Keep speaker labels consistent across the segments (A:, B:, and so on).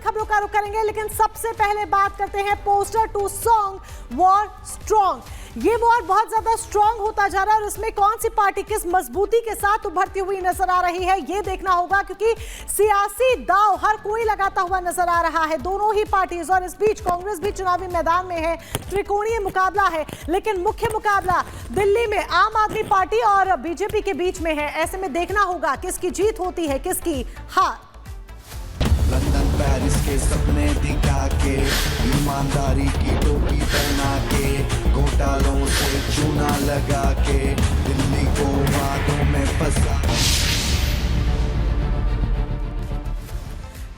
A: खबरों का रुख करेंगे, लेकिन सबसे पहले बात करते हैं poster to song war strong. ये वॉर बहुत ज्यादा स्ट्रॉन्ग होता जा रहा है और इसमें कौन सी पार्टी किस मजबूती के साथ उभरती हुई नजर आ रही है ये देखना होगा, क्योंकि सियासी दांव हर कोई लगाता हुआ नजर आ रहा है दोनों ही पार्टीज। और इस बीच कांग्रेस भी चुनावी मैदान में है, त्रिकोणीय मुकाबला है, लेकिन मुख्य मुकाबला दिल्ली में आम आदमी पार्टी और बीजेपी के बीच में है। ऐसे में देखना होगा किसकी जीत होती है, किसकी हार।
B: लंदन पेरिस के सपने दिखा के, ईमानदारी की टोपी पहना के, घोटालों से चूना लगा के, दिल्ली को वादों में फंसा।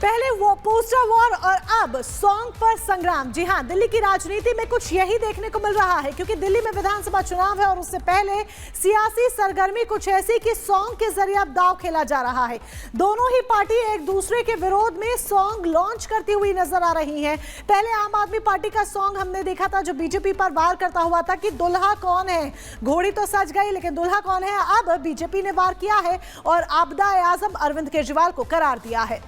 A: पहले वो पोस्टर वॉर और अब सॉन्ग पर संग्राम। जी हां, दिल्ली की राजनीति में कुछ यही देखने को मिल रहा है, क्योंकि दिल्ली में विधानसभा चुनाव है और उससे पहले सियासी सरगर्मी कुछ ऐसी कि सॉन्ग के जरिए अब दांव खेला जा रहा है। दोनों ही पार्टी एक दूसरे के विरोध में सॉन्ग लॉन्च करती हुई नजर आ रही हैं। पहले आम आदमी पार्टी का सॉन्ग हमने देखा था जो बीजेपी पर वार करता हुआ था कि दुल्हा कौन है, घोड़ी तो सज गई लेकिन दुल्हा कौन है। अब बीजेपी ने वार किया है और आपदा आजम अरविंद केजरीवाल को करार दिया है।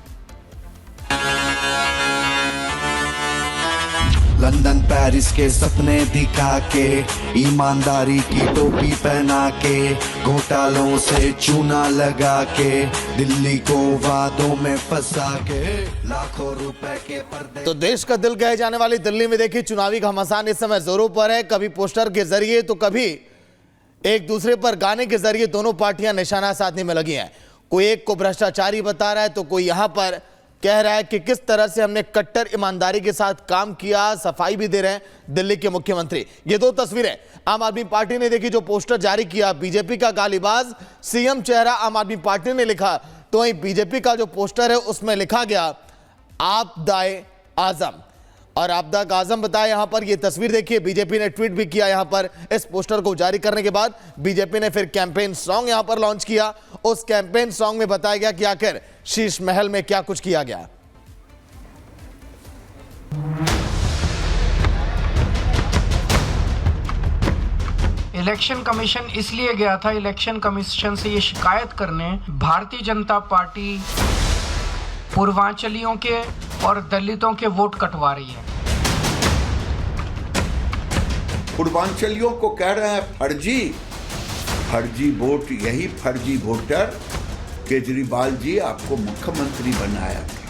B: लंदन पेरिस के सपने दिखा के, ईमानदारी की टोपी पहना के, घोटालों से चूना लगा के, दिल्ली को वादों में फंसा के, लाखों रुपए के पर्दे।
C: तो देश का दिल कहे जाने वाली दिल्ली में देखिए चुनावी घमासान इस समय जोरों पर है। कभी पोस्टर के जरिए तो कभी एक दूसरे पर गाने के जरिए दोनों पार्टियां निशाना साधने में लगी हैं। कोई एक को भ्रष्टाचारी बता रहा है तो कोई यहां पर कह रहा है कि किस तरह से हमने कट्टर ईमानदारी के साथ काम किया। सफाई भी दे रहे हैं दिल्ली के मुख्यमंत्री। ये दो तस्वीरें आम आदमी पार्टी ने देखी जो पोस्टर जारी किया, बीजेपी का गालीबाज सीएम चेहरा आम आदमी पार्टी ने लिखा, तो वहीं बीजेपी का जो पोस्टर है उसमें लिखा गया आपदाए आजम। और आपदा का आजम बताया। यहां पर ये तस्वीर देखिए, बीजेपी ने ट्वीट भी किया यहां पर इस पोस्टर को जारी करने के बाद। बीजेपी ने फिर कैंपेन सॉन्ग यहां पर लॉन्च किया। उस कैंपेन सॉन्ग में बताया गया कि आखिर शीश महल में क्या कुछ किया गया।
D: इलेक्शन कमीशन इसलिए गया था, इलेक्शन कमीशन से ये शिकायत करने भारतीय जनता पार्टी पूर्वांचलियों के और दलितों के वोट कटवा रही है।
E: पूर्वांचलियों को कह रहे हैं फर्जी वोट, यही फर्जी वोटर केजरीवाल जी आपको मुख्यमंत्री बनाया था।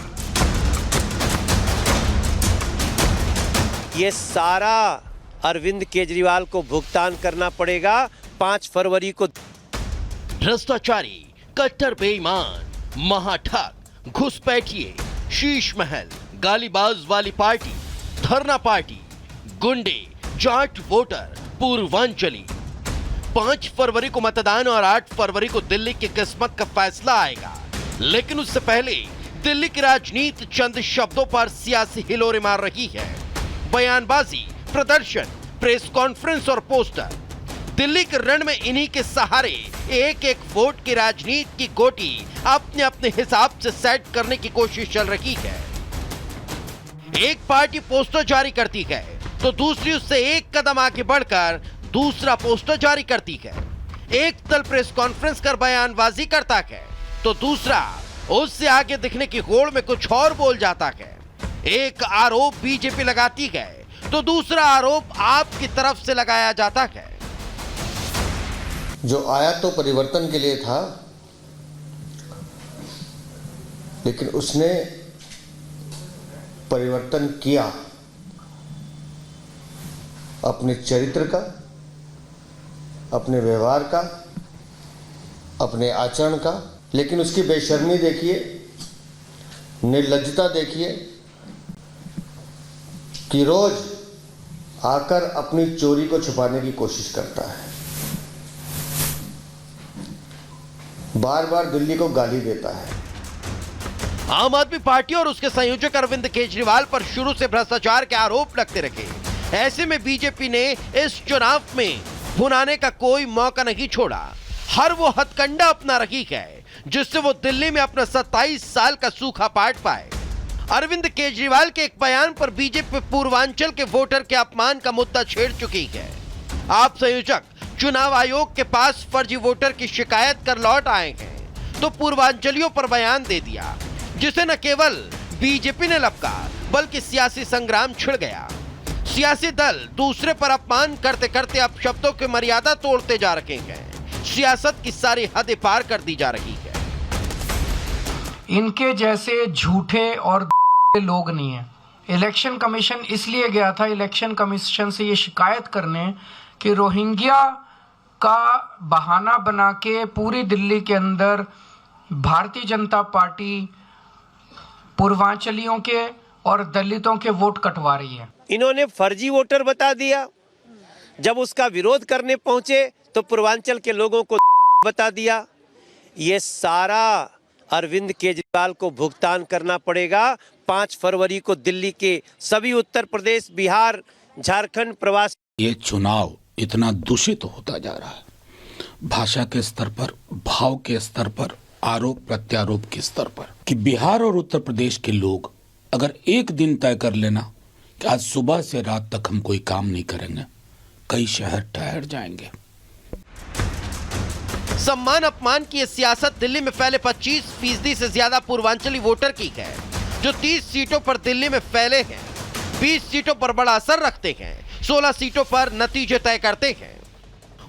F: ये सारा अरविंद केजरीवाल को भुगतान करना पड़ेगा 5 फरवरी को।
G: भ्रष्टाचारी, कट्टर बेईमान, महाठग, घुसपैठिए, शीश महल, गालीबाज वाली पार्टी, धरना पार्टी, गुंडे, जाट वोटर, पूर्वांचली। 5 फरवरी को मतदान और 8 फरवरी को दिल्ली की किस्मत का फैसला आएगा। लेकिन उससे पहले दिल्ली की राजनीति चंद शब्दों पर सियासी हिलोरे मार रही है। बयानबाजी, प्रदर्शन, प्रेस कॉन्फ्रेंस और पोस्टर। दिल्ली के रण में इन्हीं के सहारे एक एक वोट की राजनीति की गोटी अपने अपने हिसाब से सेट करने की कोशिश चल रही है। एक पार्टी पोस्टर जारी करती है तो दूसरी उससे एक कदम आगे बढ़कर दूसरा पोस्टर जारी करती है। एक दल प्रेस कॉन्फ्रेंस कर बयानबाजी करता है तो दूसरा उससे आगे दिखने की होड़ में कुछ और बोल जाता है। एक आरोप बीजेपी लगाती है तो दूसरा आरोप आपकी तरफ से लगाया जाता है।
H: जो आया तो परिवर्तन के लिए था, लेकिन उसने परिवर्तन किया अपने चरित्र का, अपने व्यवहार का, अपने आचरण का। लेकिन उसकी बेशर्मी देखिए, निर्लज्जता देखिए कि रोज आकर अपनी चोरी को छुपाने की कोशिश करता है, बार बार दिल्ली को गाली देता है।
G: आम आदमी पार्टी और उसके संयोजक अरविंद केजरीवाल पर शुरू से भ्रष्टाचार के आरोप लगते रहे। ऐसे में बीजेपी ने इस चुनाव में भुनाने का कोई मौका नहीं छोड़ा। हर वो हथकंडा अपना रही है जिससे वो दिल्ली में अपना 27 साल का सूखा पाट पाए। अरविंद केजरीवाल के एक बयान पर बीजेपी पूर्वांचल के वोटर के अपमान का मुद्दा छेड़ चुकी है। आप संयोजक चुनाव आयोग के पास फर्जी वोटर की शिकायत कर लौट आए हैं तो पूर्वांचलियों पर बयान दे दिया, जिसे न केवल बीजेपी ने लपका, बल्कि सियासी संग्राम छिड़ गया। सियासी दल दूसरे पर अपमान करते करते अब शब्दों की मर्यादा तोड़ते जा रहे हैं। सियासत की सारी हदें पार कर दी जा रही है।
D: इनके जैसे झूठे और लोग नहीं है। इलेक्शन कमीशन इसलिए गया था इलेक्शन कमीशन से ये शिकायत करने कि रोहिंग्या का बहाना बना के पूरी दिल्ली के अंदर भारतीय जनता पार्टी पूर्वांचलियों के और दलितों के वोट कटवा रही है।
F: इन्होंने फर्जी वोटर बता दिया। जब उसका विरोध करने पहुंचे तो पूर्वांचल के लोगों को बता दिया। ये सारा अरविंद केजरीवाल को भुगतान करना पड़ेगा। 5 फरवरी को दिल्ली के सभी उत्तर प्रदेश, बिहार, झारखंड प्रवास।
I: ये चुनाव इतना दूषित होता जा रहा है, भाषा के स्तर पर, भाव के स्तर पर, आरोप प्रत्यारोप के स्तर पर, कि बिहार और उत्तर प्रदेश के लोग अगर एक दिन तय कर लेना कि आज सुबह से रात तक हम कोई काम नहीं करेंगे, कई शहर ठहर जाएंगे।
G: सम्मान अपमान की ये सियासत दिल्ली में फैले 25% से ज्यादा पूर्वांचली वोटर की है, जो 30 सीटों पर दिल्ली में फैले हैं। 20 सीटों पर बड़ा असर रखते हैं, 16 सीटों पर नतीजे तय करते हैं।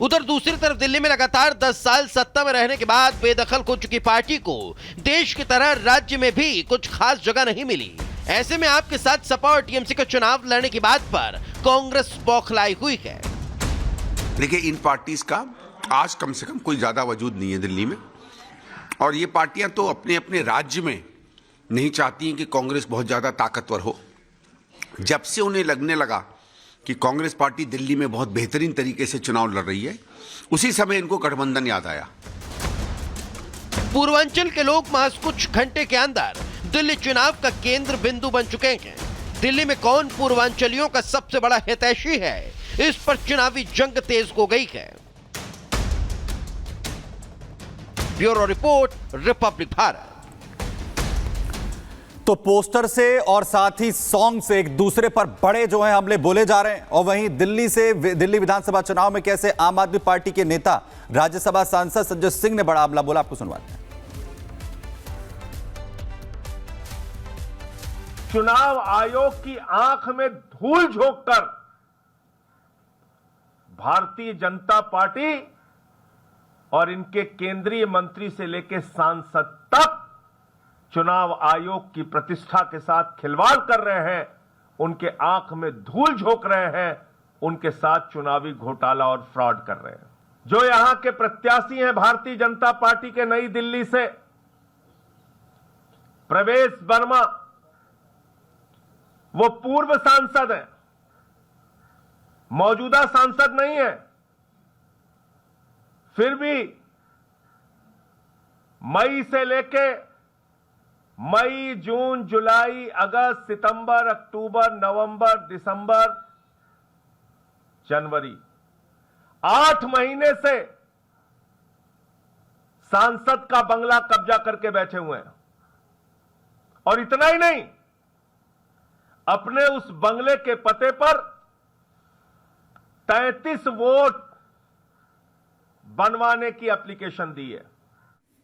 G: उधर दूसरी तरफ दिल्ली में लगातार 10 साल सत्ता में रहने के बाद बेदखल हो चुकी पार्टी को देश की तरह राज्य में भी कुछ खास जगह नहीं मिली। ऐसे में आपके साथ सपा और टीएमसी का चुनाव लड़ने की बात पर कांग्रेस बौखलाई हुई है।
J: देखिए, इन पार्टीज का आज कम से कम कोई ज्यादा वजूद नहीं है दिल्ली में, और ये पार्टियां तो अपने अपने राज्य में नहीं चाहती हैं कि कांग्रेस बहुत ज्यादा ताकतवर हो। जब से उन्हें लगने लगा कि कांग्रेस पार्टी दिल्ली में बहुत बेहतरीन तरीके से चुनाव लड़ रही है, उसी समय इनको गठबंधन याद आया।
G: पूर्वांचल के लोग महज कुछ घंटे के अंदर दिल्ली चुनाव का केंद्र बिंदु बन चुके हैं। दिल्ली में कौन पूर्वांचलियों का सबसे बड़ा हितैषी है, इस पर चुनावी जंग तेज हो गई है। Bureau report, Republic Bharat.
K: तो पोस्टर से और साथ ही सॉन्ग से एक दूसरे पर बड़े जो हैं हमले बोले जा रहे हैं, और वहीं दिल्ली विधानसभा चुनाव में कैसे आम आदमी पार्टी के नेता राज्यसभा सांसद संजय सिंह ने बड़ा हमला बोला, आपको सुनवाते हैं।
L: चुनाव आयोग की आंख में धूल झोंककर भारतीय जनता पार्टी और इनके केंद्रीय मंत्री से लेकर सांसद तक चुनाव आयोग की प्रतिष्ठा के साथ खिलवाड़ कर रहे हैं, उनके आंख में धूल झोंक रहे हैं, उनके साथ चुनावी घोटाला और फ्रॉड कर रहे हैं। जो यहां के प्रत्याशी हैं भारतीय जनता पार्टी के नई दिल्ली से, प्रवेश वर्मा, वो पूर्व सांसद हैं, मौजूदा सांसद नहीं है। फिर भी मई से लेके मई, जून, जुलाई, अगस्त, सितंबर, अक्टूबर, नवंबर, दिसंबर, जनवरी, 8 महीने से सांसद का बंगला कब्जा करके बैठे हुए हैं। और इतना ही नहीं, अपने उस बंगले के पते पर 33 वोट बनवाने की एप्लीकेशन दी है।